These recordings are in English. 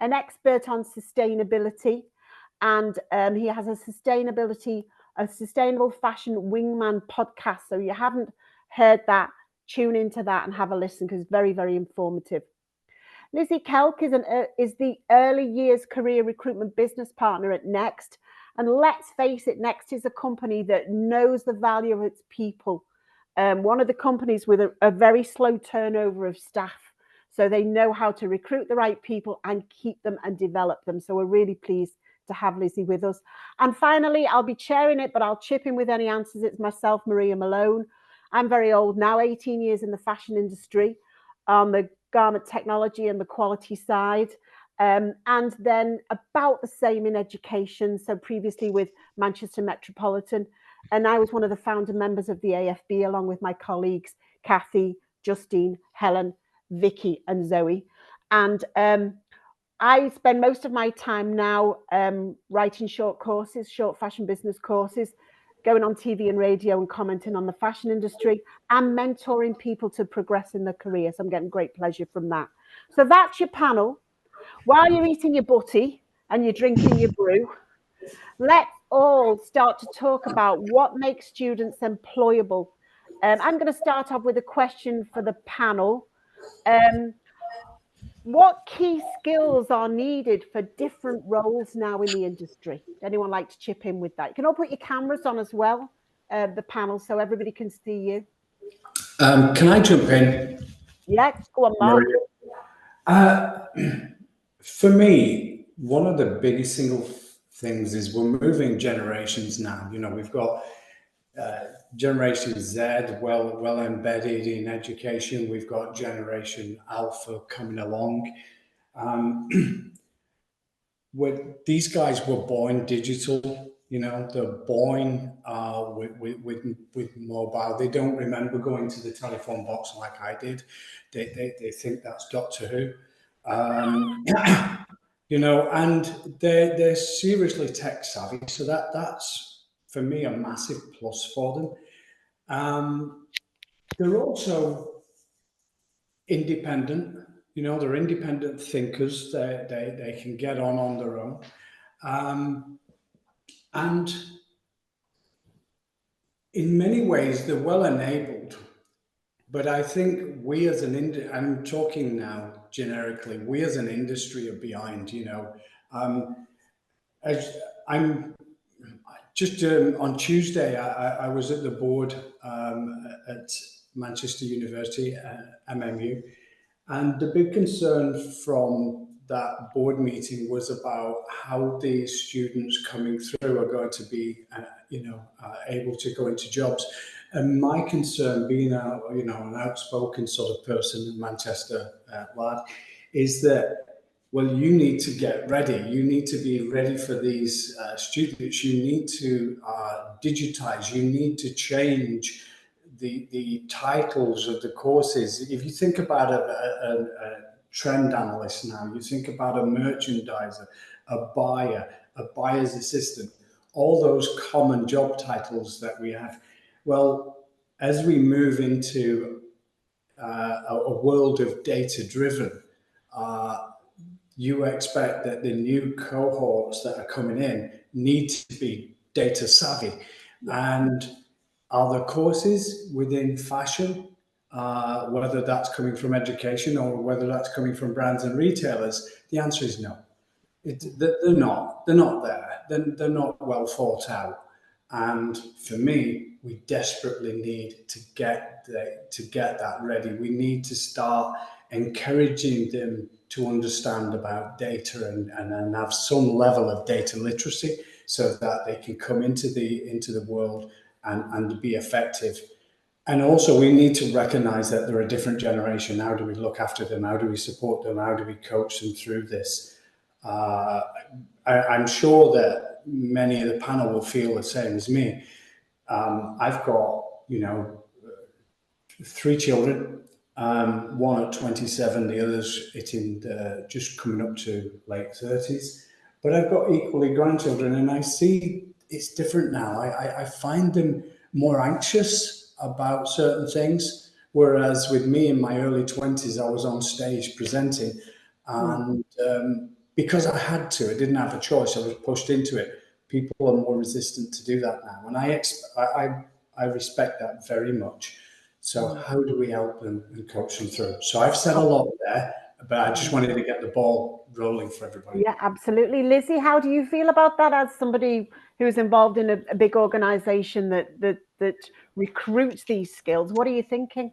an expert on sustainability, and he has a sustainable fashion wingman podcast. So you haven't heard that, tune into that and have a listen, because it's very, very informative. Lizzie Kelk is the early years career recruitment business partner at Next. And let's face it, Next is a company that knows the value of its people. One of the companies with a very slow turnover of staff. So they know how to recruit the right people and keep them and develop them. So we're really pleased to have Lizzie with us. And finally, I'll be chairing it, but I'll chip in with any answers. It's myself, Maria Malone. I'm very old now, 18 years in the fashion industry, on the garment technology and the quality side. And then about the same in education. So previously with Manchester Metropolitan. And I was one of the founder members of the AFBE, along with my colleagues, Kathy, Justine, Helen, Vicky and Zoe. And I spend most of my time now writing short courses, short fashion business courses, going on TV and radio and commenting on the fashion industry and mentoring people to progress in their career. So I'm getting great pleasure from that. So that's your panel. While you're eating your butty and you're drinking your brew, let's all start to talk about what makes students employable. I'm going to start off with a question for the panel. What key skills are needed for different roles now in the industry? Would anyone like to chip in with that? You can all put your cameras on as well, the panel, so everybody can see you. Can I jump in? Yeah, go on, Mark. For me, one of the biggest single things is we're moving generations now. You know, we've got Generation Z well embedded in education. We've got Generation Alpha coming along. These guys were born digital. You know, they're born with mobile. They don't remember going to the telephone box like I did. They think that's Doctor Who. You know, and they're seriously tech savvy. So that's for me a massive plus for them. They're also independent. You know, they're independent thinkers. They can get on their own. And in many ways, they're well enabled. But I think we as an I'm talking now generically, we as an industry are behind, you know. I'm just on Tuesday, I was at the board at Manchester University, MMU, and the big concern from that board meeting was about how the students coming through are going to be, able to go into jobs. And my concern, being an outspoken sort of person in Manchester lad, is that, well, you need to get ready. You need to be ready for these students. You need to digitize. You need to change the titles of the courses. If you think about a trend analyst now, you think about a merchandiser, a buyer, a buyer's assistant, all those common job titles that we have. Well, as we move into a world of data-driven, you expect that the new cohorts that are coming in need to be data savvy. And are there courses within fashion, whether that's coming from education or whether that's coming from brands and retailers? The answer is no. They're not there. They're not well thought out. And for me, we desperately need to get that ready. We need to start encouraging them to understand about data and have some level of data literacy so that they can come into the world and be effective. And also we need to recognize that they're a different generation. How do we look after them? How do we support them? How do we coach them through this? I'm sure that many of the panel will feel the same as me. I've got, 3 children, one at 27, the others hitting just coming up to late 30s. But I've got equally grandchildren, and I see it's different now. I find them more anxious about certain things, whereas with me in my early 20s, I was on stage presenting, and because I had to, I didn't have a choice, I was pushed into it. People are more resistant to do that now. And I respect that very much. So how do we help them and coach them through? So I've said a lot there, but I just wanted to get the ball rolling for everybody. Yeah, absolutely. Lizzie, how do you feel about that as somebody who's involved in a big organization that recruits these skills? What are you thinking?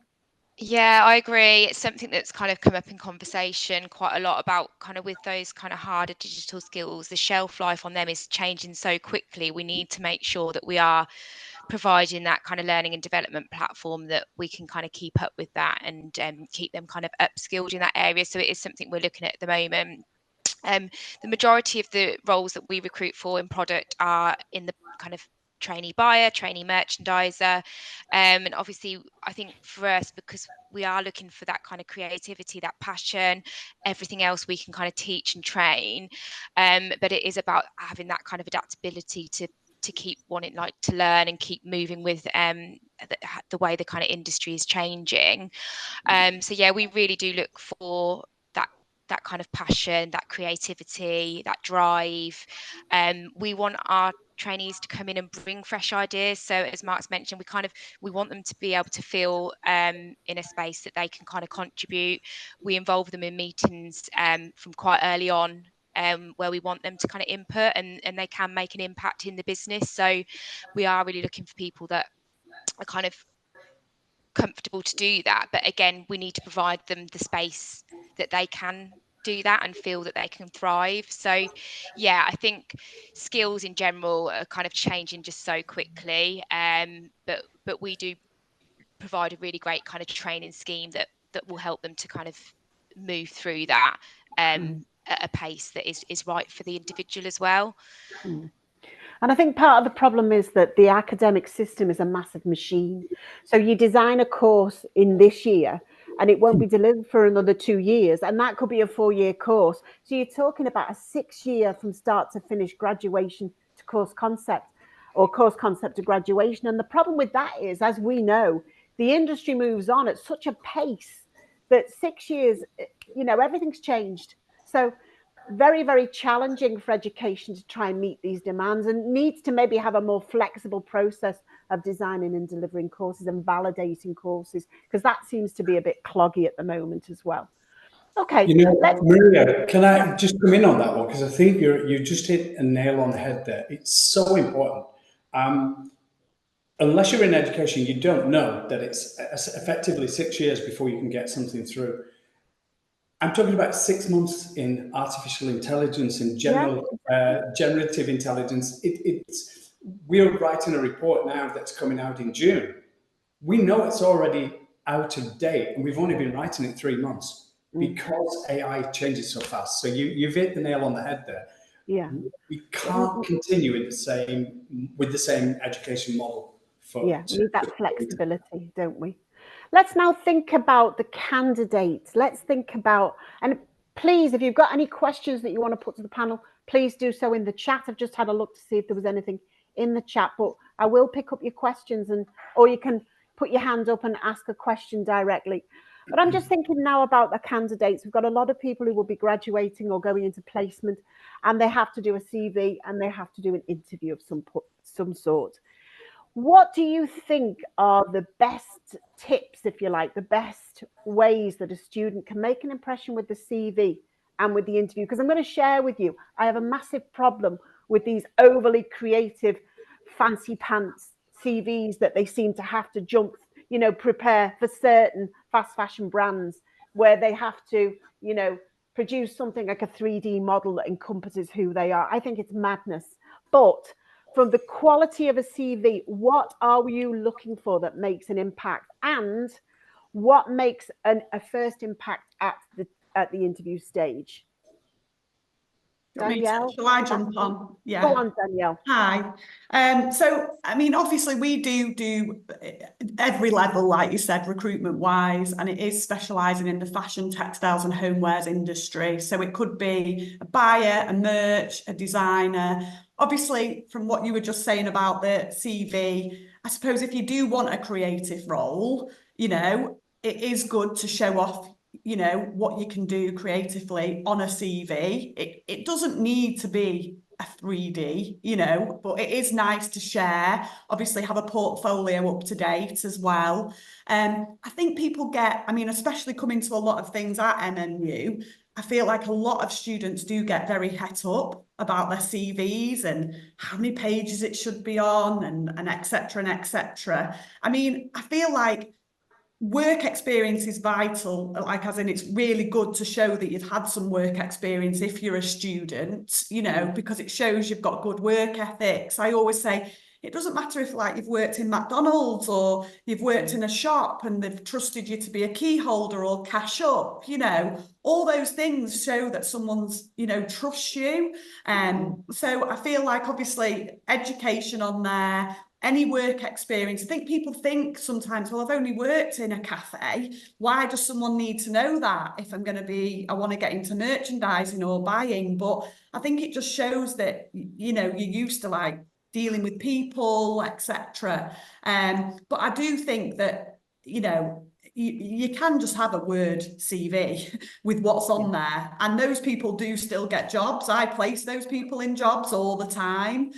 Yeah, I agree. It's something that's kind of come up in conversation quite a lot about kind of with those kind of harder digital skills, the shelf life on them is changing so quickly. We need to make sure that we are providing that kind of learning and development platform that we can kind of keep up with that and keep them kind of upskilled in that area. So it is something we're looking at the moment. The majority of the roles that we recruit for in product are in the kind of trainee buyer, trainee merchandiser. And obviously, I think for us, because we are looking for that kind of creativity, that passion, everything else we can kind of teach and train. But it is about having that kind of adaptability to keep wanting like to learn and keep moving with the way the kind of industry is changing. So yeah, we really do look for that kind of passion, that creativity, that drive. We want our trainees to come in and bring fresh ideas. So as Mark's mentioned, we want them to be able to feel in a space that they can kind of contribute. We involve them in meetings from quite early on, where we want them to kind of input and they can make an impact in the business. So we are really looking for people that are kind of comfortable to do that, but again, we need to provide them the space that they can do that and feel that they can thrive. So yeah, I think skills in general are kind of changing just so quickly, but we do provide a really great kind of training scheme that will help them to kind of move through that at a pace that is right for the individual as well. And I think part of the problem is that the academic system is a massive machine. So you design a course in this year and it won't be delivered for another 2 years. And that could be a 4-year course. So you're talking about a 6-year from start to finish graduation to course concept, or course concept to graduation. And the problem with that is, as we know, the industry moves on at such a pace that 6 years, everything's changed. So very, very challenging for education to try and meet these demands, and needs to maybe have a more flexible process of designing and delivering courses and validating courses, because that seems to be a bit cloggy at the moment as well. Okay, Maria, can I just come in on that one? Because I think you just hit a nail on the head there. It's so important. Unless you're in education, you don't know that it's effectively 6 years before you can get something through. I'm talking about 6 months in artificial intelligence and generative intelligence. We're writing a report now that's coming out in June. We know it's already out of date, and we've only been writing it 3 months because AI changes so fast. So you've hit the nail on the head there. Yeah, we can't continue with the same education model. We need that flexibility, don't we? Let's now think about the candidates. Let's think about, and please, if you've got any questions that you want to put to the panel, please do so in the chat. I've just had a look to see if there was anything in the chat, but I will pick up your questions, or you can put your hand up and ask a question directly. But I'm just thinking now about the candidates. We've got a lot of people who will be graduating or going into placement, and they have to do a CV and they have to do an interview of some sort. What do you think are the best tips, if you like, the best ways that a student can make an impression with the CV and with the interview? Because I'm going to share with you, I have a massive problem with these overly creative, fancy pants CVs that they seem to have to prepare for certain fast fashion brands, where they have to, produce something like a 3D model that encompasses who they are. I think it's madness. But from the quality of a CV, what are you looking for that makes an impact, and what makes a first impact at the interview stage? Danielle, shall I jump on? Yeah. Go on, Danielle. Hi. So, I mean, obviously we do every level, like you said, recruitment wise, and it is specialising in the fashion, textiles and homewares industry. So it could be a buyer, a merch, a designer. Obviously, from what you were just saying about the CV, I suppose if you do want a creative role, it is good to show off you know, what you can do creatively on a CV. It doesn't need to be a 3D, you know, but it is nice to share. Obviously, have a portfolio up to date as well. I think people get, I mean, especially coming to a lot of things at MNU, I feel like a lot of students do get very het up about their CVs and how many pages it should be on and et cetera and et cetera. I mean, I feel like work experience is vital, like as in it's really good to show that you've had some work experience if you're a student, you know, because it shows you've got good work ethics. I always say it doesn't matter if like you've worked in McDonald's or you've worked in a shop and they've trusted you to be a key holder or cash up, you know, all those things show that someone's, you know, trusts you. So I feel like obviously education on there, any work experience. I think people think sometimes, well, I've only worked in a cafe. Why does someone need to know that if I'm going to be, I want to get into merchandising or buying? But I think it just shows that, you know, you're used to like dealing with people, etc. But I do think that, you know, you can just have a Word CV with what's on there, and those people do still get jobs. I place those people in jobs all the time.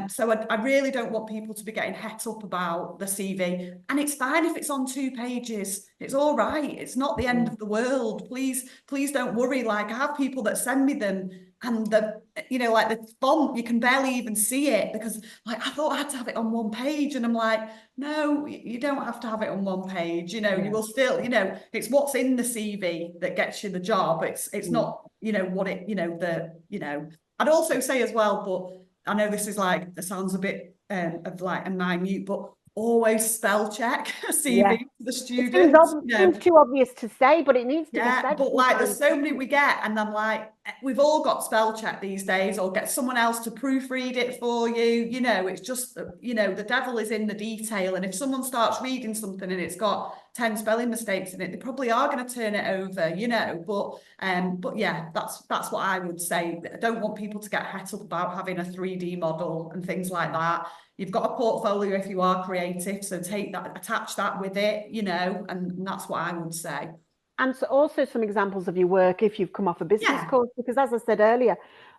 So I really don't want people to be getting het up about the CV, and it's fine if it's on 2 pages. It's all right. It's not the end of the world. Please don't worry. Like I have people that send me them and the, you know, like the font, you can barely even see it because like I thought I had to have it on 1 page, and I'm like, no, you don't have to have it on 1 page. You know, you will still, you know, it's what's in the CV that gets you the job. It's not, you know, what it, you know, you know. I'd also say as well, but I know this is like, it sounds a bit of like a minute, but always spell check a CV to the students. It seems too obvious to say, but it needs to be said. But like there's so many we get, and I'm like, we've all got spell check these days, or get someone else to proofread it for you. You know, it's just, you know, the devil is in the detail, and if someone starts reading something and it's got 10 spelling mistakes in it, they probably are going to turn it over, you know. But yeah, that's what I would say. I don't want people to get het up about having a 3D model and things like that. You've got a portfolio if you are creative, so take that, attach that with it, you know, and that's what I would say. And so also some examples of your work if you've come off a business course, because as I said earlier,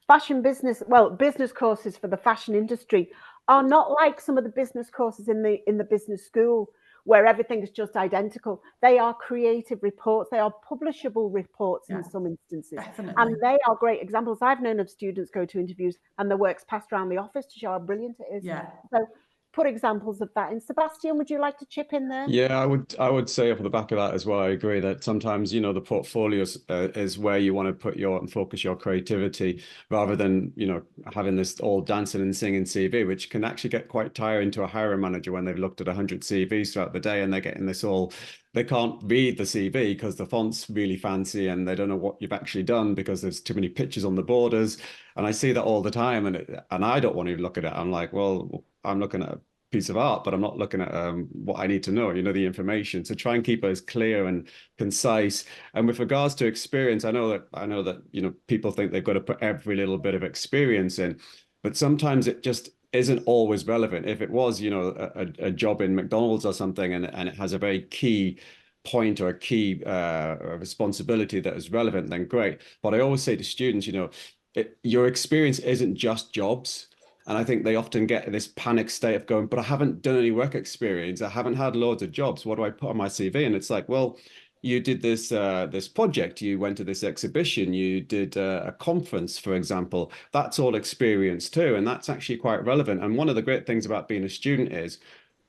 business courses for the fashion industry are not like some of the business courses in the business school where everything is just identical. They are creative reports. They are publishable reports in some instances. Definitely. And they are great examples. I've known of students go to interviews and the work's passed around the office to show how brilliant it is. Yeah. So put examples of that. And Sebastian, would you like to chip in there? Yeah, I would say off the back of that as well. I agree that sometimes, you know, the portfolio is where you want to put your and focus your creativity rather than, you know, having this all dancing and singing CV, which can actually get quite tiring to a hiring manager when they've looked at 100 CVs throughout the day and they're getting this all, they can't read the CV because the font's really fancy and they don't know what you've actually done because there's too many pictures on the borders. And I see that all the time, and I don't want to look at it. I'm like, well, I'm looking at a piece of art, but I'm not looking at what I need to know, you know, the information. So try and keep it as clear and concise. And with regards to experience, I know that, you know, people think they've got to put every little bit of experience in, but sometimes it just isn't always relevant. If it was, you know, a job in McDonald's or something, and it has a very key point or a key responsibility that is relevant, then great. But I always say to students, you know, your experience isn't just jobs. And I think they often get this panic state of going, but I haven't done any work experience. I haven't had loads of jobs. What do I put on my CV? And it's like, well, you did this this project, you went to this exhibition, you did a conference, for example. That's all experience too. And that's actually quite relevant. And one of the great things about being a student is,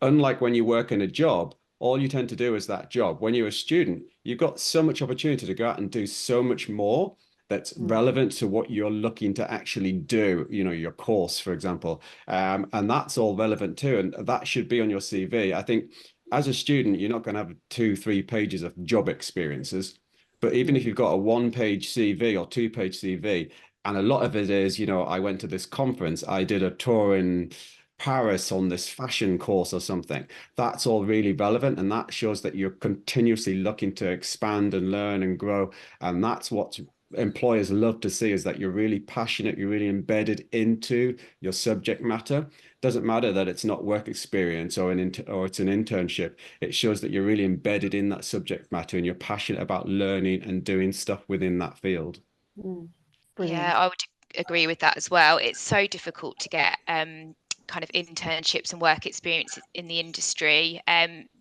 unlike when you work in a job, all you tend to do is that job. When you're a student, you've got so much opportunity to go out and do so much more that's relevant to what you're looking to actually do, you know, your course, for example. And that's all relevant too. And that should be on your CV. I think as a student, you're not going to have 2-3 pages of job experiences. But even if you've got a 1-page CV or 2-page CV, and a lot of it is, you know, I went to this conference, I did a tour in Paris on this fashion course or something, that's all really relevant. And that shows that you're continuously looking to expand and learn and grow. And that's what's employers love to see is that you're really passionate, you're really embedded into your subject matter. Doesn't matter that it's not work experience or it's an internship. It shows that you're really embedded in that subject matter and you're passionate about learning and doing stuff within that field. Yeah, I would agree with that as well. It's so difficult to get kind of internships and work experience in the industry.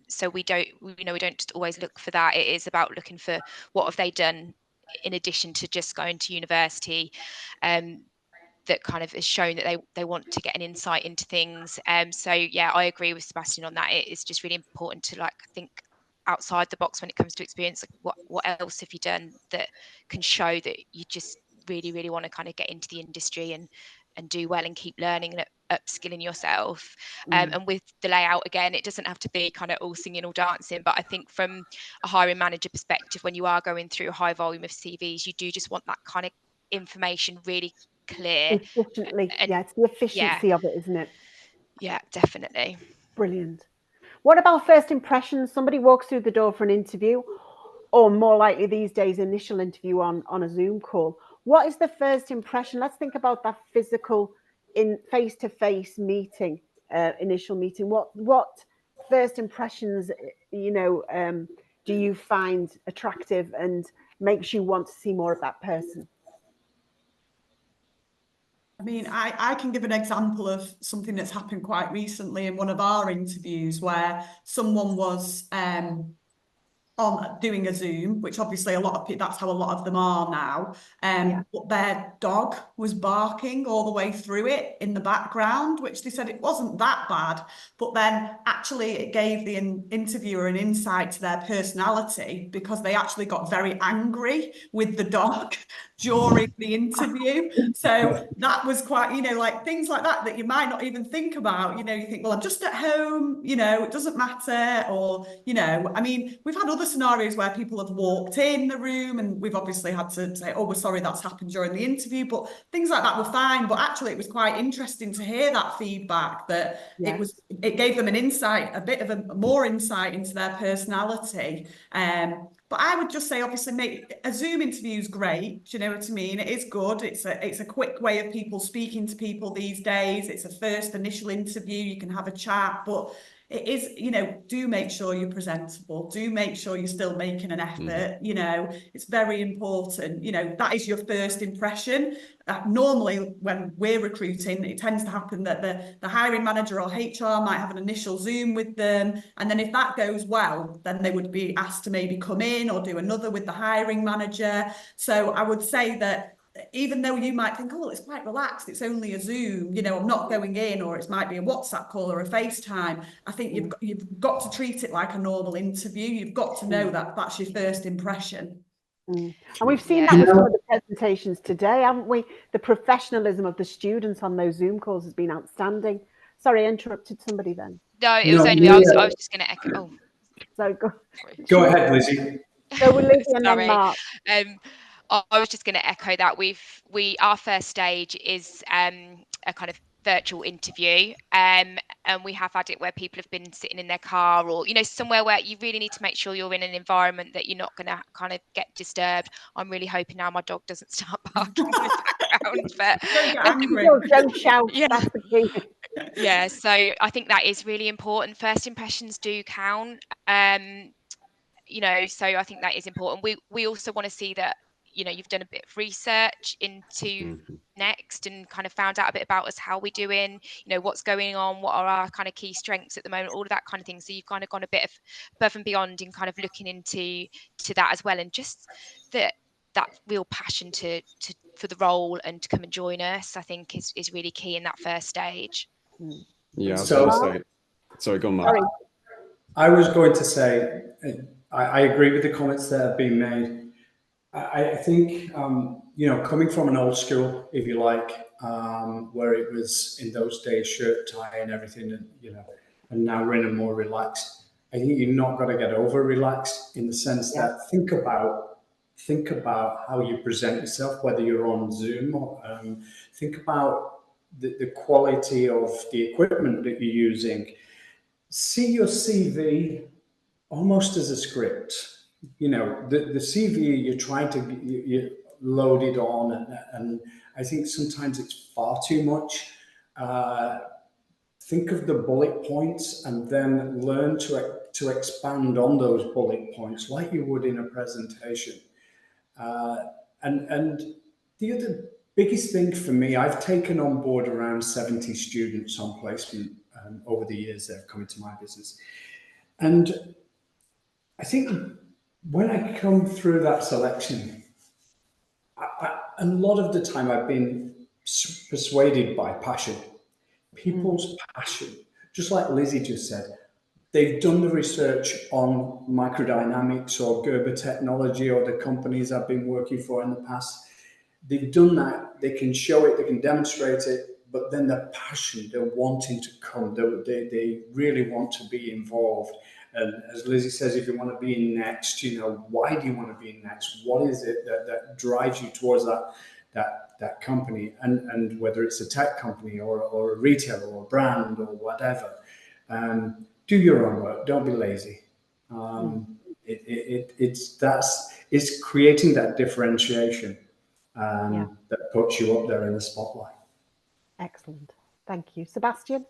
So we don't just always look for that. It is about looking for what have they done in addition to just going to university, that kind of has shown that they want to get an insight into things. So yeah, I agree with Sebastian on that. It is just really important to like think outside the box when it comes to experience. Like what else have you done that can show that you just really want to kind of get into the industry and do well and keep learning and upskilling yourself. And with the layout, again, it doesn't have to be kind of all singing, all dancing, but I think from a hiring manager perspective, when you are going through a high volume of CVs, you do just want that kind of information really clear. Efficiently. Yeah, it's the efficiency of it, isn't it? Yeah, definitely. Brilliant. What about first impressions? Somebody walks through the door for an interview, or more likely these days, initial interview on a Zoom call. What is the first impression? Let's think about that physical, in face-to-face meeting, initial meeting. What first impressions, do you find attractive and makes you want to see more of that person? I mean, I can give an example of something that's happened quite recently in one of our interviews where someone was on doing a Zoom, which obviously that's how a lot of them are now. But their dog was barking all the way through it in the background, which they said it wasn't that bad. But then actually it gave the interviewer an insight to their personality because they actually got very angry with the dog during the interview. So that was quite, like things like that you might not even think about. You think, well, I'm just at home, it doesn't matter. Or, I mean, we've had other scenarios where people have walked in the room and we've obviously had to say, oh, we're sorry that's happened during the interview, but things like that were fine. But actually it was quite interesting to hear that feedback, that it gave them an insight, a bit of more insight into their personality. But I would just say, obviously, a Zoom interview is great. Do you know what I mean? It is good. It's a quick way of people speaking to people these days. It's a first initial interview. You can have a chat, but it is, do make sure you're presentable. Do make sure you're still making an effort. It's very important. That is your first impression. Normally, when we're recruiting, it tends to happen that the hiring manager or HR might have an initial Zoom with them. And then if that goes well, then they would be asked to maybe come in or do another with the hiring manager. So I would say that even though you might think, oh, it's quite relaxed, it's only a Zoom, I'm not going in, or it might be a WhatsApp call or a FaceTime. I think you've got to treat it like a normal interview. You've got to know that that's your first impression. And we've seen that with some of the presentations today, haven't we? The professionalism of the students on those Zoom calls has been outstanding. Sorry, I interrupted somebody then. No, it was only me. I was just going to echo. Oh, so go ahead, Lizzie. So we're Lizzie and then Mark. I was just going to echo that. Our first stage is a kind of virtual interview, and we have had it where people have been sitting in their car or somewhere where you really need to make sure you're in an environment that you're not going to kind of get disturbed. I'm really hoping now my dog doesn't start barking in the background, but don't shout. That's the key. Yeah, so I think that is really important. First impressions do count. So I think that is important. We also want to see that you've done a bit of research into Next and kind of found out a bit about us, how we're doing, what's going on, what are our kind of key strengths at the moment, all of that kind of thing. So you've kind of gone a bit above and beyond in kind of looking into that as well, and just that real passion for the role and to come and join us, I think is really key in that first stage. Yeah, sorry, go on, Mark. I was going to say, I agree with the comments that have been made. I think, coming from an old school, if you like, where it was in those days, shirt, tie and everything, and now we're in a more relaxed, I think you're not got to get over relaxed in the sense that think about how you present yourself, whether you're on Zoom or think about the quality of the equipment that you're using. See your CV almost as a script. The CV you're trying to, loaded on, and I think sometimes it's far too much. Think of the bullet points and then learn to expand on those bullet points like you would in a presentation. And the other biggest thing for me, I've taken on board around 70 students on placement over the years that have come into my business. And I think when I come through that selection, a lot of the time I've been persuaded by passion, people's passion. Just like Lizzie just said, they've done the research on microdynamics or Gerber technology or the companies I've been working for in the past. They've done that, they can show it, they can demonstrate it, but then the passion, they're wanting to come, they really want to be involved. And as Lizzie says, if you want to be in next, you know, why do you want to be in next? What is it that drives you towards that company? And whether it's a tech company or a retailer or a brand or whatever, do your own work. Don't be lazy. It's creating that differentiation that puts you up there in the spotlight. Excellent. Thank you. Sebastian?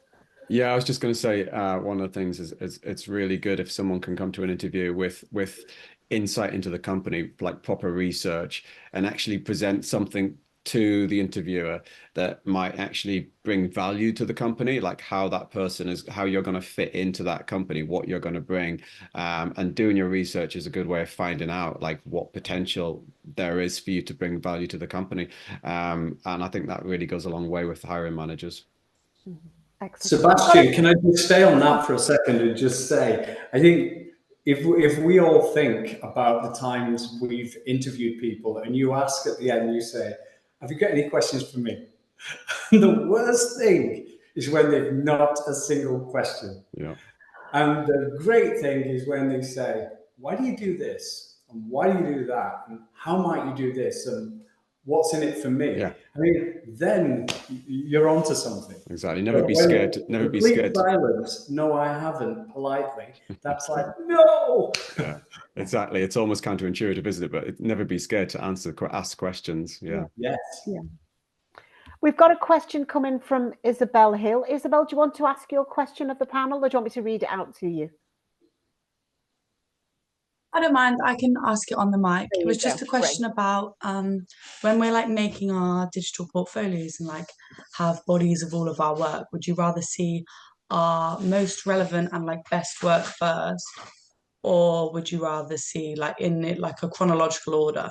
Yeah, I was just going to say one of the things is it's really good if someone can come to an interview with insight into the company, like proper research, and actually present something to the interviewer that might actually bring value to the company, like how that person is, how you're going to fit into that company, what you're going to bring. And doing your research is a good way of finding out like what potential there is for you to bring value to the company. And I think that really goes a long way with hiring managers. Excellent. Sebastian, can I just stay on that for a second and just say, I think if we all think about the times we've interviewed people and you ask at the end, you say, have you got any questions for me? The worst thing is when they've not a single question. Yeah. And the great thing is when they say, why do you do this? And why do you do that? And how might you do this? And what's in it for me? Yeah. I mean, then you're onto something. Exactly. Never be scared. Never be scared. Silence. No, I haven't. Politely. That's like, no. Yeah, exactly. It's almost counterintuitive, isn't it? But never be scared to ask questions. Yeah. Yes. Yeah. We've got a question coming from Isabel Hill. Isabel, do you want to ask your question of the panel, or do you want me to read it out to you? I don't mind. I can ask it on the mic. It was just a question about when we're like making our digital portfolios and like have bodies of all of our work, would you rather see our most relevant and like best work first, or would you rather see like in it like a chronological order?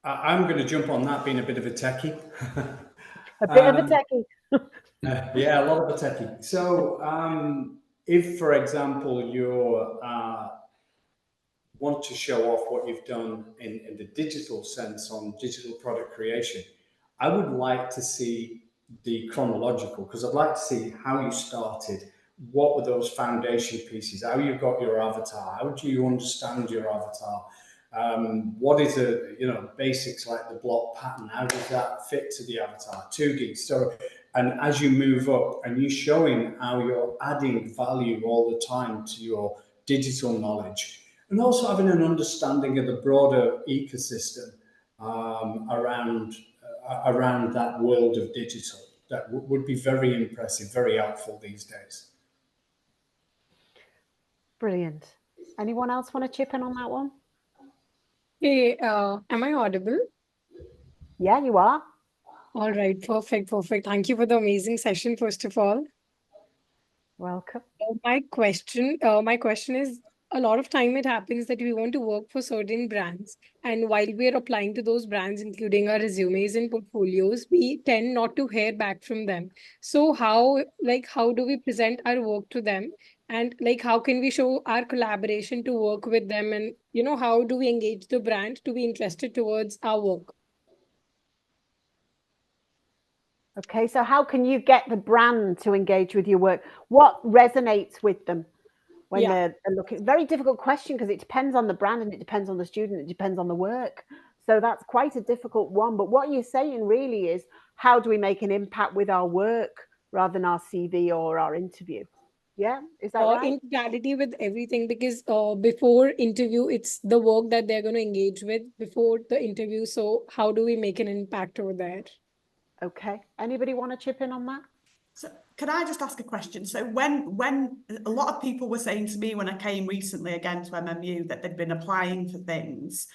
I'm going to jump on that, being a bit of a techie. A bit of a techie. Yeah, a lot of a techie. So if, for example, you want to show off what you've done in the digital sense on digital product creation, I would like to see the chronological, because I'd like to see how you started, what were those foundation pieces, how you got your avatar, how do you understand your avatar, what is basics like the block pattern, how does that fit to the avatar, 2D. So, and as you move up and you're showing how you're adding value all the time to your digital knowledge, and also having an understanding of the broader ecosystem around that world of digital, that would be very impressive, very helpful these days. Brilliant. Anyone else want to chip in on that one? Hey, am I audible? Yeah, you are. All right, perfect. Thank you for the amazing session, first of all. Welcome. My question is, a lot of time it happens that we want to work for certain brands, and while we're applying to those brands, including our resumes and portfolios, we tend not to hear back from them. So how do we present our work to them, and like how can we show our collaboration to work with them, and how do we engage the brand to be interested towards our work? Okay, so how can you get the brand to engage with your work? What resonates with them when they're looking? Very difficult question, because it depends on the brand and it depends on the student, it depends on the work. So that's quite a difficult one. But what you're saying really is, how do we make an impact with our work rather than our CV or our interview? Yeah, is that right? In totality with everything, because before interview, it's the work that they're going to engage with before the interview. So how do we make an impact over there? Okay. Anybody want to chip in on that? So can I just ask a question? So when a lot of people were saying to me when I came recently again to MMU that they'd been applying for things,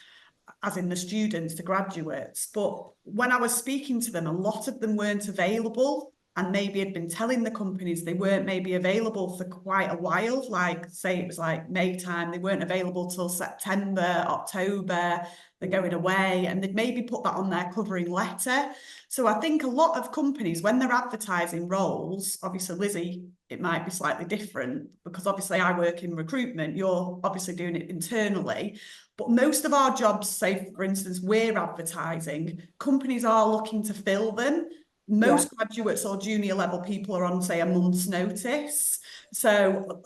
as in the students, the graduates, but when I was speaking to them, a lot of them weren't available and maybe had been telling the companies they weren't maybe available for quite a while, like say it was like May time, they weren't available till September, October, they're going away, and they'd maybe put that on their covering letter. So I think a lot of companies, when they're advertising roles, obviously Lizzie, it might be slightly different because obviously I work in recruitment, you're obviously doing it internally. But most of our jobs, say, for instance, we're advertising, companies are looking to fill them. Most graduates or junior level people are on, say, a month's notice. So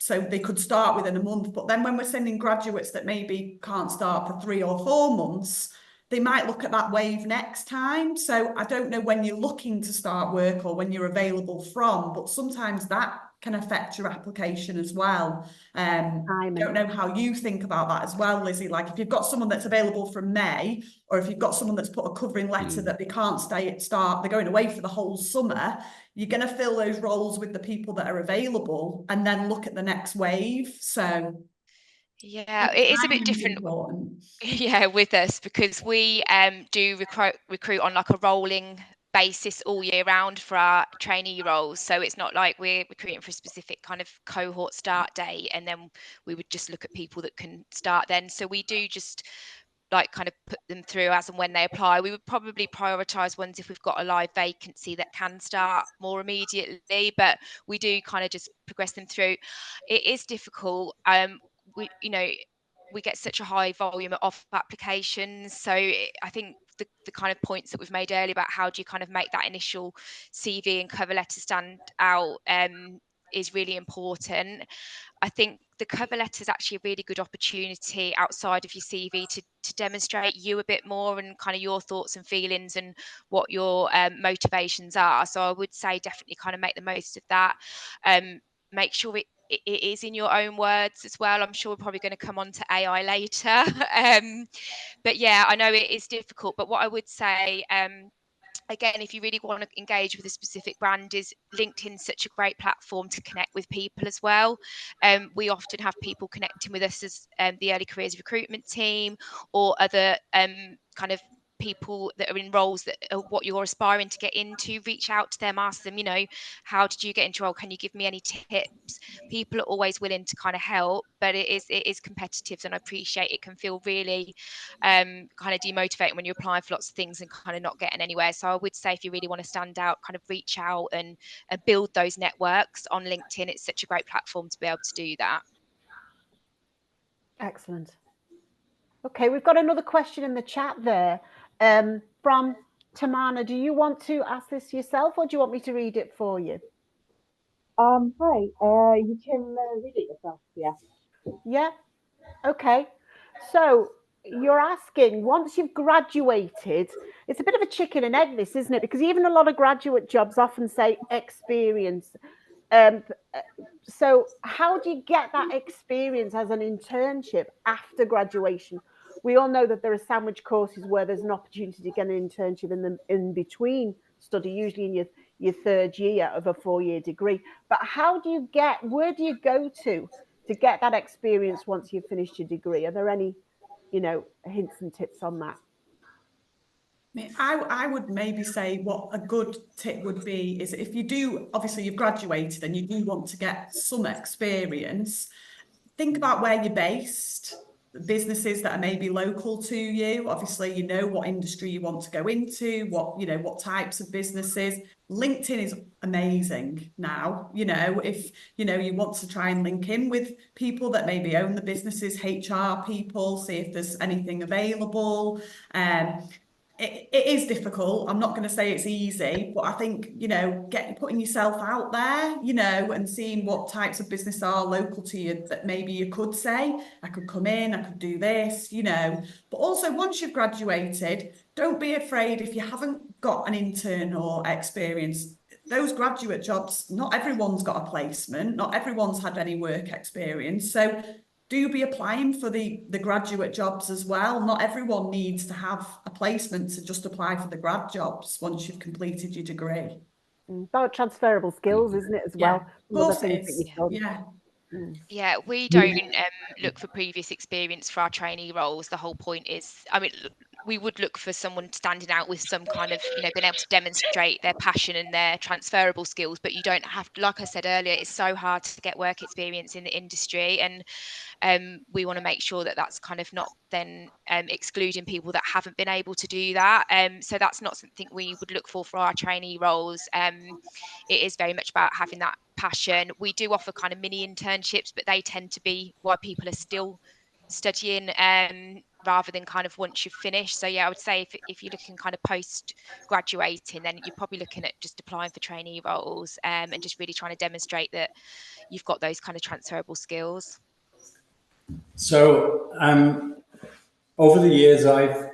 they could start within a month. But then when we're sending graduates that maybe can't start for 3 or 4 months, they might look at that wave next time. So I don't know when you're looking to start work or when you're available from, but sometimes that can affect your application as well. I don't know how you think about that as well, Lizzie. Like if you've got someone that's available from May, or if you've got someone that's put a covering letter that they can't start, they're going away for the whole summer, you're going to fill those roles with the people that are available and then look at the next wave. So yeah, it is a bit different. Yeah, with us, because we do recruit on like a rolling basis all year round for our trainee roles. So it's not like we're recruiting for a specific kind of cohort start date and then we would just look at people that can start then. So we do just like kind of put them through as and when they apply. We would probably prioritize ones if we've got a live vacancy that can start more immediately, but we do kind of just progress them through. It is difficult. We get such a high volume of applications. So I think the kind of points that we've made earlier about how do you kind of make that initial CV and cover letter stand out is really important. I think the cover letter is actually a really good opportunity outside of your CV to demonstrate you a bit more and kind of your thoughts and feelings and what your motivations are. So I would say definitely kind of make the most of that. Make sure it is in your own words as well. I'm sure we're probably going to come on to AI later. But yeah, I know it is difficult. But what I would say, again, if you really want to engage with a specific brand, is LinkedIn's such a great platform to connect with people as well. We often have people connecting with us as the early careers recruitment team or other kind of people that are in roles that are what you're aspiring to get into. Reach out to them, ask them, how did you get into role? Can you give me any tips? People are always willing to kind of help, but it is competitive, and I appreciate it can feel really kind of demotivating when you're applying for lots of things and kind of not getting anywhere. So I would say if you really want to stand out, kind of reach out and build those networks on LinkedIn. It's such a great platform to be able to do that. Excellent. Okay, we've got another question in the chat there from Tamana. Do you want to ask this yourself or do you want me to read it for you? Hi, you can read it yourself, yeah. Yeah, okay. So you're asking, once you've graduated, it's a bit of a chicken and egg this, isn't it? Because even a lot of graduate jobs often say experience. So how do you get that experience as an internship after graduation? We all know that there are sandwich courses where there's an opportunity to get an internship in between study, usually in your third year of a 4-year degree. But where do you go to get that experience once you've finished your degree? Are there any, hints and tips on that? I would maybe say what a good tip would be is if you do, obviously you've graduated and you do want to get some experience, think about where you're based, businesses that are maybe local to you. Obviously, you know what industry you want to go into, what types of businesses. LinkedIn is amazing now. If you want to try and link in with people that maybe own the businesses, HR people, see if there's anything available. It is difficult. I'm not going to say it's easy, but I think, putting yourself out there, and seeing what types of business are local to you that maybe you could say, I could come in, I could do this, but also once you've graduated, don't be afraid if you haven't got an intern or experience. those graduate jobs, not everyone's got a placement, not everyone's had any work experience. So do be applying for the graduate jobs as well. Not everyone needs to have a placement to just apply for the grad jobs once you've completed your degree. About transferable skills, isn't it, as well? Of course it is. Yeah, we don't look for previous experience for our trainee roles. The whole point is, I mean, we would look for someone standing out with some kind of, you know, being able to demonstrate their passion and their transferable skills, but you don't have, like I said earlier, it's so hard to get work experience in the industry, and we want to make sure that that's kind of not then excluding people that haven't been able to do that. So that's not something we would look for our trainee roles. It is very much about having that passion. We do offer kind of mini internships, but they tend to be while people are still studying rather than kind of once you've finished. So yeah, I would say if you're looking kind of post graduating, then you're probably looking at just applying for trainee roles and just really trying to demonstrate that you've got those kind of transferable skills. So over the years, I've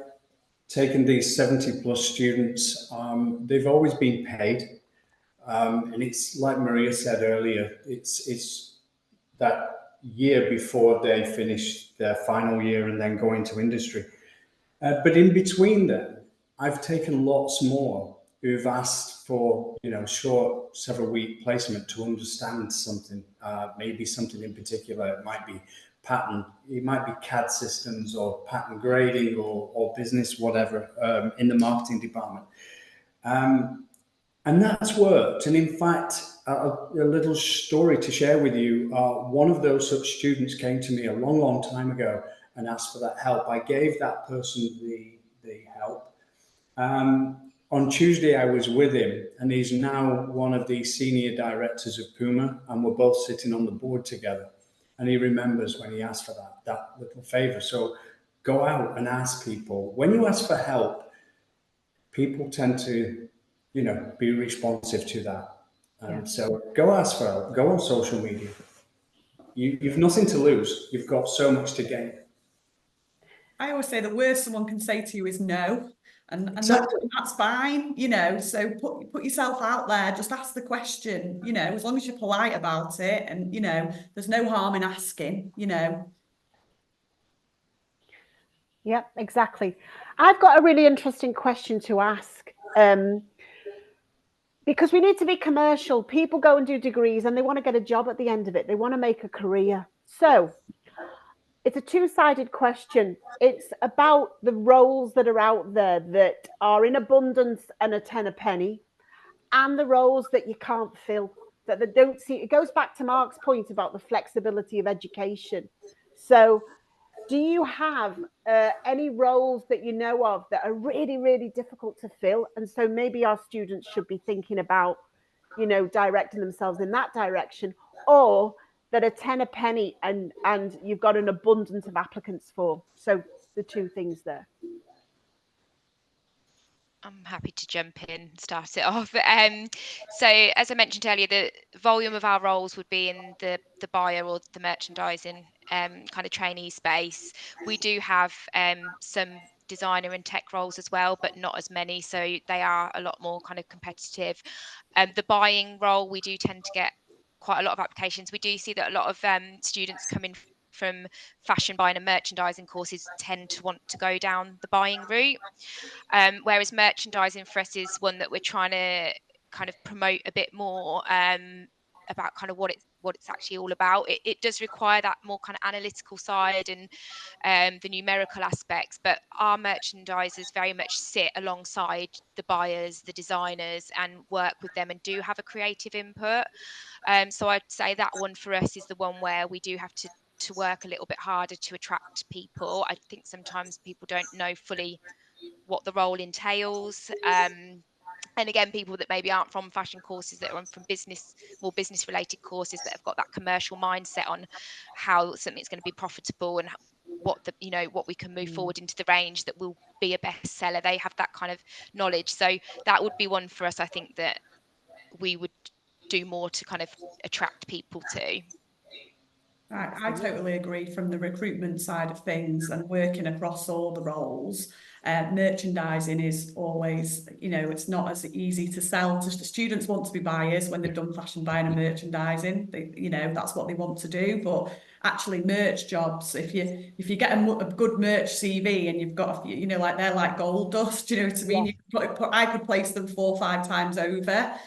taken these 70 plus students. They've always been paid. And it's like Maria said earlier, it's that year before they finish their final year and then go into industry. But in between them, I've taken lots more who've asked for, you know, short several week placement to understand something, maybe something in particular. It might be pattern, it might be CAD systems or pattern grading or business, whatever, in the marketing department. And that's worked. And in fact, a little story to share with you. One of those such students came to me a long, long time ago and asked for that help. I gave that person the help. On Tuesday, I was with him, and he's now one of the senior directors of Puma, and we're both sitting on the board together. And he remembers when he asked for that little favor. So go out and ask people. When you ask for help, people tend to, you know, be responsive to that. So go ask for help. Go on social media. You've nothing to lose. You've got so much to gain. I always say the worst someone can say to you is no. And exactly. that's fine, you know, so put yourself out there, just ask the question, you know, as long as you're polite about it, and, you know, there's no harm in asking, you know. Yep, exactly. I've got a really interesting question to ask, because we need to be commercial. People go and do degrees and they want to get a job at the end of it. They want to make a career. So it's a two-sided question. It's about the roles that are out there that are in abundance and a ten a penny, and the roles that you can't fill, that they don't see. It goes back to Mark's point about the flexibility of education. So do you have any roles that you know of that are really, really difficult to fill? And so maybe our students should be thinking about, you know, directing themselves in that direction, or that are 10 a penny and you've got an abundance of applicants for. So the two things there. I'm happy to jump in, start it off. So as I mentioned earlier, the volume of our roles would be in the buyer or the merchandising kind of trainee space. We do have some designer and tech roles as well, but not as many. So they are a lot more kind of competitive. The buying role, we do tend to get quite a lot of applications. We do see that a lot of students coming from fashion buying and merchandising courses tend to want to go down the buying route. Whereas merchandising for us is one that we're trying to kind of promote a bit more about kind of what it's actually all about. It does require that more kind of analytical side and the numerical aspects, but our merchandisers very much sit alongside the buyers, the designers, and work with them and do have a creative input. So I'd say that one for us is the one where we do have to work a little bit harder to attract people. I think sometimes people don't know fully what the role entails. And again, people that maybe aren't from fashion courses, that are from more business related courses, that have got that commercial mindset on how something's going to be profitable and what we can move forward into the range that will be a bestseller. They have that kind of knowledge. So that would be one for us, I think, that we would do more to kind of attract people to. I totally agree. From the recruitment side of things and working across all the roles, Merchandising is always, you know, it's not as easy to sell. Just the students want to be buyers when they've done fashion buying and merchandising. They, you know, that's what they want to do. But actually, merch jobs, if you get a good merch CV and you've got, you know, like they're like gold dust. You know what I mean? Yeah. I could place them 4 or 5 times over.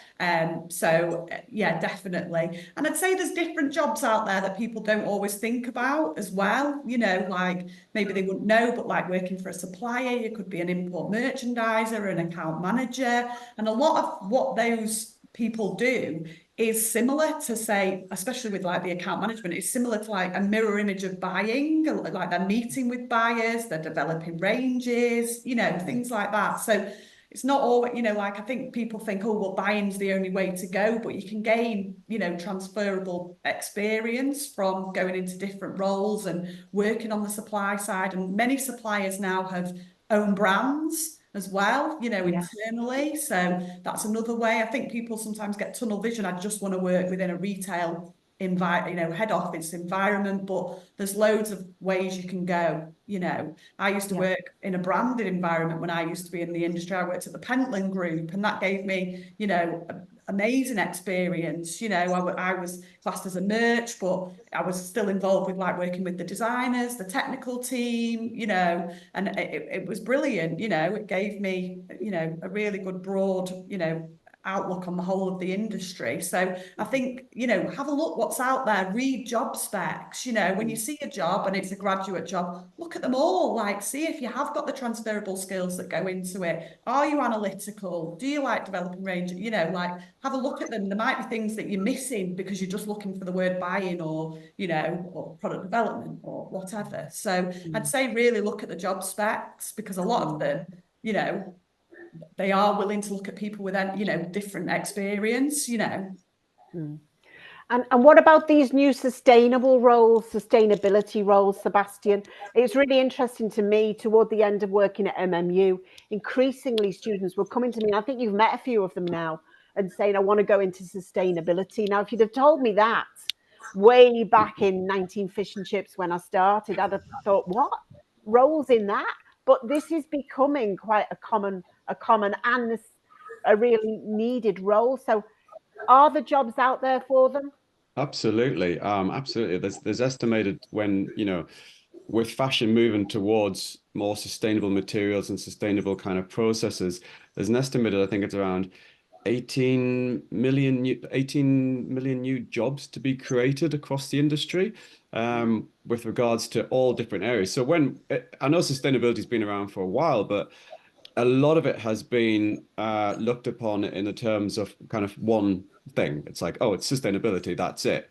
So yeah, definitely. And I'd say there's different jobs out there that people don't always think about as well. You know, like maybe they wouldn't know, but like working for a supplier, you could be an import merchandiser, an account manager. And a lot of what those people do is similar to, say, especially with like the account management, it's similar to like a mirror image of buying, like they're meeting with buyers, they're developing ranges, you know, things like that. So it's not all, you know, like I think people think, oh, well, buying's the only way to go, but you can gain, you know, transferable experience from going into different roles and working on the supply side. And many suppliers now have own brands as well, you know, internally. So that's another way. I think people sometimes get tunnel vision. I just want to work within a retail head office environment, but there's loads of ways you can go. You know, I used to work in a branded environment when I used to be in the industry. I worked at the Pentland Group, and that gave me, you know, amazing experience. You know, I was classed as a merch, but I was still involved with like working with the designers, the technical team, you know, and it was brilliant. You know, it gave me, you know, a really good broad, you know, outlook on the whole of the industry. So I think, you know, have a look what's out there, read job specs. You know, when you see a job and it's a graduate job, look at them all, like see if you have got the transferable skills that go into it. Are you analytical? Do you like developing range? You know, like have a look at them. There might be things that you're missing because you're just looking for the word buying or, you know, or product development or whatever. So I'd say really look at the job specs, because a lot of them, you know, they are willing to look at people with, you know, different experience, you know. And what about these new sustainable roles, sustainability roles, Sebastian? It's really interesting to me toward the end of working at MMU, increasingly students were coming to me, and I think you've met a few of them now, and saying, I want to go into sustainability. Now, if you'd have told me that way back in 19 Fish and Chips when I started, I'd have thought, what? Roles in that? But this is becoming quite a common and a really needed role. So are the jobs out there for them? Absolutely. Absolutely. There's estimated when, you know, with fashion moving towards more sustainable materials and sustainable kind of processes, there's an estimated, I think it's around 18 million new jobs to be created across the industry, with regards to all different areas. So I know sustainability has been around for a while, but a lot of it has been looked upon in the terms of kind of one thing. It's like, oh, it's sustainability, that's it.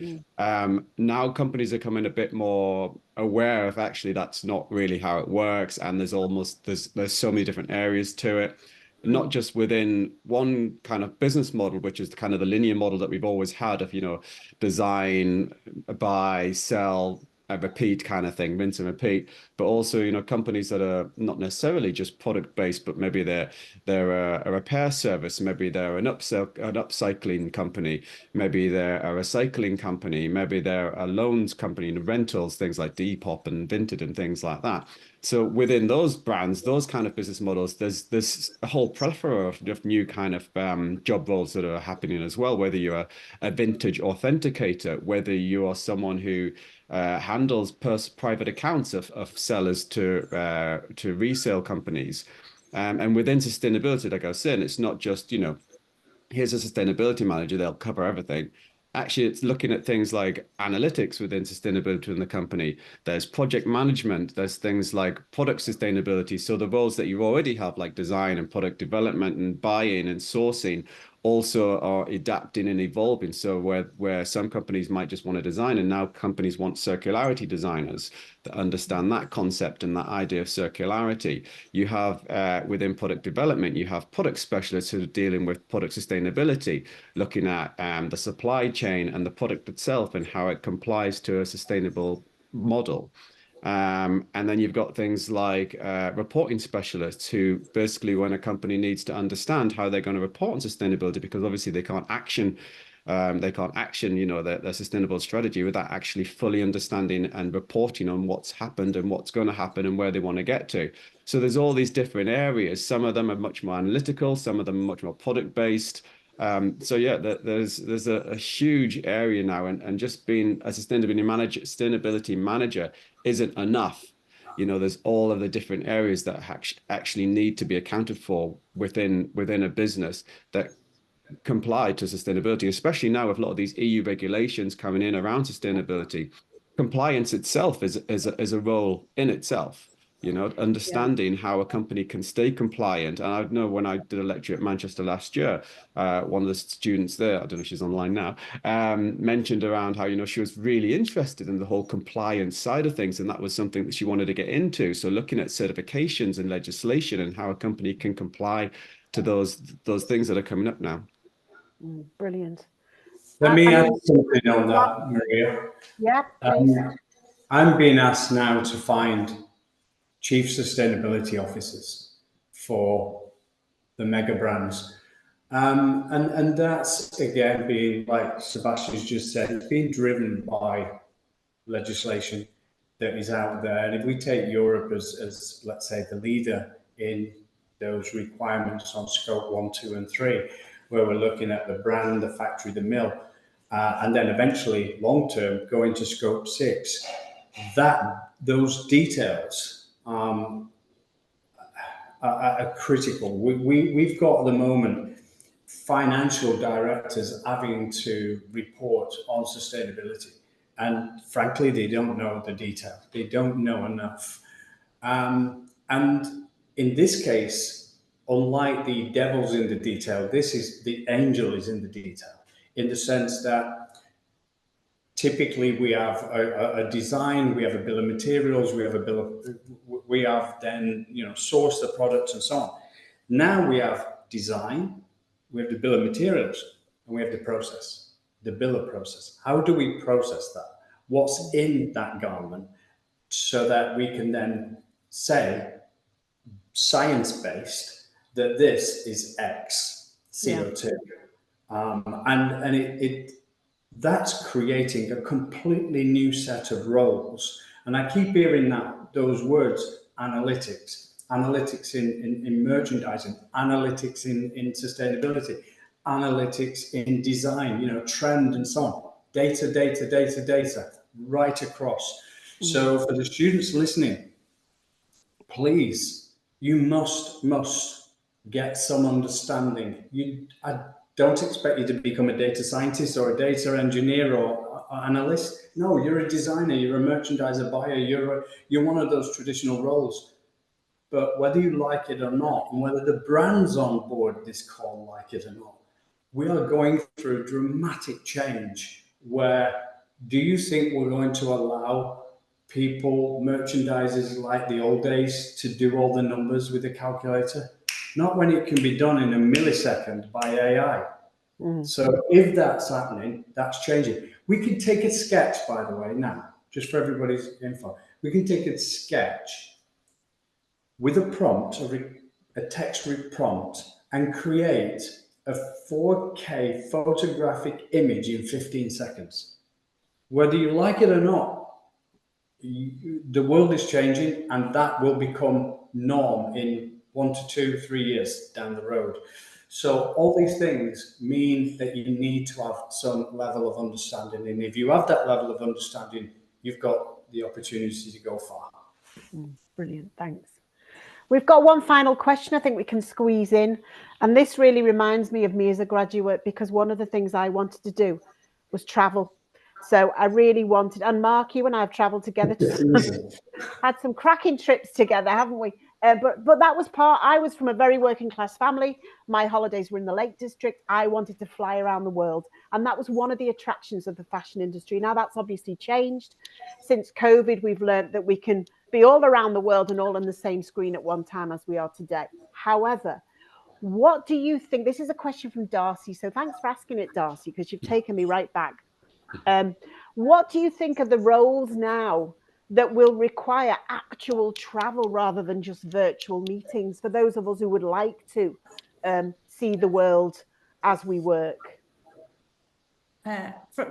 Now companies are coming a bit more aware of actually that's not really how it works, and there's so many different areas to it, not just within one kind of business model, which is kind of the linear model that we've always had of, you know, design, buy, sell, a repeat kind of thing, rinse and repeat, but also, you know, companies that are not necessarily just product based, but maybe they're a repair service, maybe they're an upcycling company, maybe they're a recycling company, maybe they're a loans company and rentals, things like Depop and Vinted and things like that. So within those brands, those kind of business models, there's a whole plethora of new kind of job roles that are happening as well, whether you're a vintage authenticator, whether you are someone who handles private accounts of sellers to resale companies. And within sustainability, like I was saying, it's not just, you know, here's a sustainability manager, they'll cover everything. Actually, it's looking at things like analytics within sustainability in the company. There's project management. There's things like product sustainability. So the roles that you already have, like design and product development and buying and sourcing, also are adapting and evolving. So where some companies might just want to design, and now companies want circularity designers that understand that concept and that idea of circularity. You have within product development, you have product specialists who are dealing with product sustainability, looking at the supply chain and the product itself and how it complies to a sustainable model. And then you've got things like reporting specialists who basically, when a company needs to understand how they're going to report on sustainability, because obviously they can't action they can't action, their sustainable strategy without actually fully understanding and reporting on what's happened and what's going to happen and where they want to get to. So there's all these different areas. Some of them are much more analytical, some of them are much more product based. So yeah, there's a huge area now, and just being a sustainability manager isn't enough. There's all of the different areas that actually need to be accounted for within a business that comply to sustainability, especially now with a lot of these EU regulations coming in around sustainability. Compliance itself is a role in itself. Understanding how a company can stay compliant. And I know when I did a lecture at Manchester last year, one of the students there, I don't know if she's online now, mentioned around how, she was really interested in the whole compliance side of things. And that was something that she wanted to get into. So looking at certifications and legislation and how a company can comply to those things that are coming up now. Brilliant. Let me add something on that, Maria. Yeah, please. I'm being asked now to find chief sustainability officers for the mega brands. And that's, again, being, like Sebastian's just said, it's being driven by legislation that is out there. And if we take Europe as let's say, the leader in those requirements on scope 1, 2, and 3, where we're looking at the brand, the factory, the mill, and then eventually, long term, going to scope 6, those details are critical. We've got at the moment financial directors having to report on sustainability, and frankly, they don't know the detail. They don't know enough. And in this case, unlike the devil's in the detail, this is the angel is in the detail, in the sense that typically we have a design, we have a bill of materials, we have then source the products and so on. Now we have design, we have the bill of materials, and we have the process, the bill of process. How do we process that? What's in that garment, so that we can then say, science-based, that this is X CO2. And that's creating a completely new set of roles. And I keep hearing those words, analytics in merchandising, analytics in sustainability, analytics in design, trend and so on. Data, right across. So for the students listening, please, you must get some understanding. I don't expect you to become a data scientist or a data engineer or analyst. No, you're a designer, you're a merchandiser, buyer, you're one of those traditional roles. But whether you like it or not, and whether the brands on board this call like it or not, we are going through dramatic change where, do you think we're going to allow people, merchandisers like the old days, to do all the numbers with a calculator? Not when it can be done in a millisecond by AI. So if that's happening, that's changing. We can take a sketch, by the way, now, just for everybody's info. We can take a sketch with a prompt, a text prompt, and create a 4K photographic image in 15 seconds. Whether you like it or not, the world is changing, and that will become norm in 1 to 2, 3 years down the road. So all these things mean that you need to have some level of understanding. And if you have that level of understanding, you've got the opportunity to go far. Brilliant, thanks. We've got one final question I think we can squeeze in. And this really reminds me of me as a graduate, because one of the things I wanted to do was travel. So I really wanted, and Mark, you and I have traveled together, had some cracking trips together, haven't we? But that was I was from a very working class family. My holidays were in the Lake District. I wanted to fly around the world. And that was one of the attractions of the fashion industry. Now that's obviously changed. Since COVID, we've learned that we can be all around the world and all on the same screen at one time as we are today. However, what do you think? This is a question from Darcy. So thanks for asking it, Darcy, because you've taken me right back. What do you think of the roles now that will require actual travel rather than just virtual meetings for those of us who would like to see the world as we work?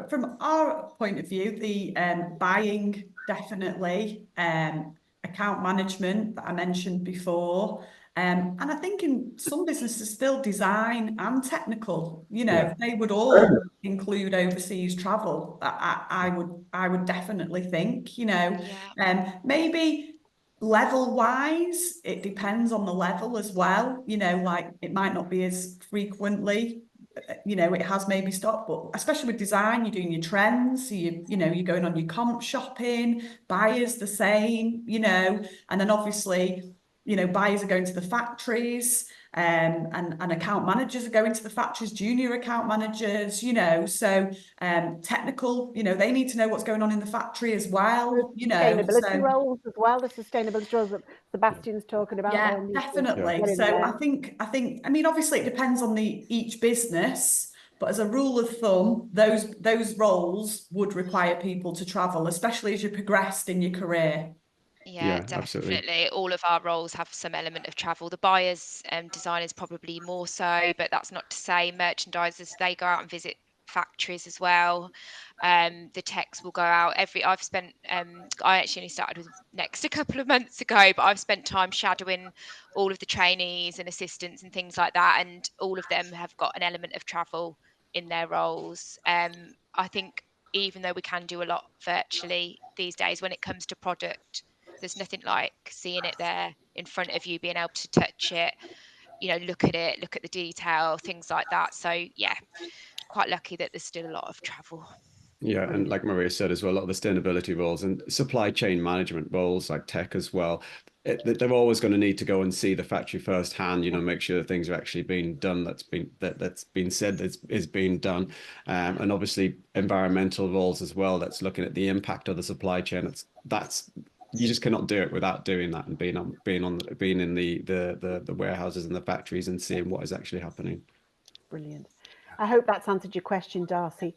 From our point of view, the buying, definitely, account management that I mentioned before, and I think in some businesses still design and technical, you know, they would all include overseas travel. I would definitely think, you know, maybe level wise, it depends on the level as well, you know, like it might not be as frequently, you know, it has maybe stopped, but especially with design, you're doing your trends, so you know, you're going on your comp shopping, buyers the same, you know, and then obviously, you know, buyers are going to the factories, and account managers are going to the factories, junior account managers, you know, so technical, you know, they need to know what's going on in the factory as well, you know. Sustainability roles as well, the sustainability roles that Sebastian's talking about. Yeah, definitely. So I think, I mean, obviously it depends on each business, but as a rule of thumb, those roles would require people to travel, especially as you progressed in your career. Yeah, definitely. Absolutely. All of our roles have some element of travel. The buyers and designers probably more so, but that's not to say merchandisers, they go out and visit factories as well. The techs will go out I've spent I actually only started with Next a couple of months ago, but I've spent time shadowing all of the trainees and assistants and things like that, and all of them have got an element of travel in their roles. I think even though we can do a lot virtually these days, when it comes to product, there's nothing like seeing it there in front of you, being able to touch it, you know, look at it, look at the detail, things like that. So yeah, quite lucky that there's still a lot of travel. Yeah, and like Maria said as well, a lot of the sustainability roles and supply chain management roles, like tech as well, they're always going to need to go and see the factory firsthand, you know, make sure that things are actually being done, that's been said that is being done, and obviously environmental roles as well. That's looking at the impact of the supply chain. That's you just cannot do it without doing that and being in the warehouses and the factories and seeing what is actually happening. Brilliant. I hope that's answered your question, Darcy.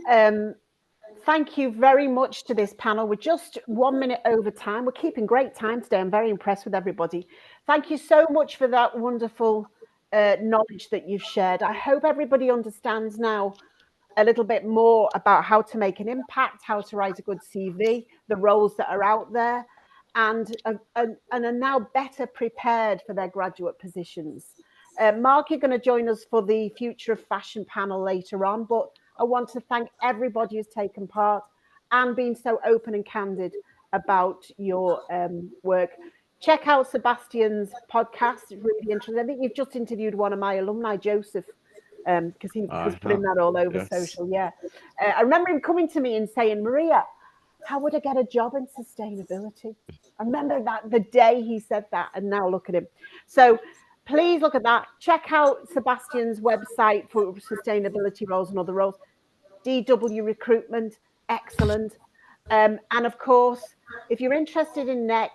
Thank you very much to this panel. We're just 1 minute over time. We're keeping great time today. I'm very impressed with everybody. Thank you so much for that wonderful knowledge that you've shared. I hope everybody understands now a little bit more about how to make an impact, how to write a good CV, the roles that are out there, and are now better prepared for their graduate positions. Mark, you're going to join us for the Future of Fashion panel later on, but I want to thank everybody who's taken part and been so open and candid about your work. Check out Sebastian's podcast. It's really interesting. I think you've just interviewed one of my alumni, Joseph, because he was putting that all over social. Yeah. I remember him coming to me and saying, Maria, how would I get a job in sustainability? I remember that the day he said that, and now look at him. So please look at that. Check out Sebastian's website for sustainability roles and other roles. DW Recruitment, excellent. And of course, if you're interested in Next,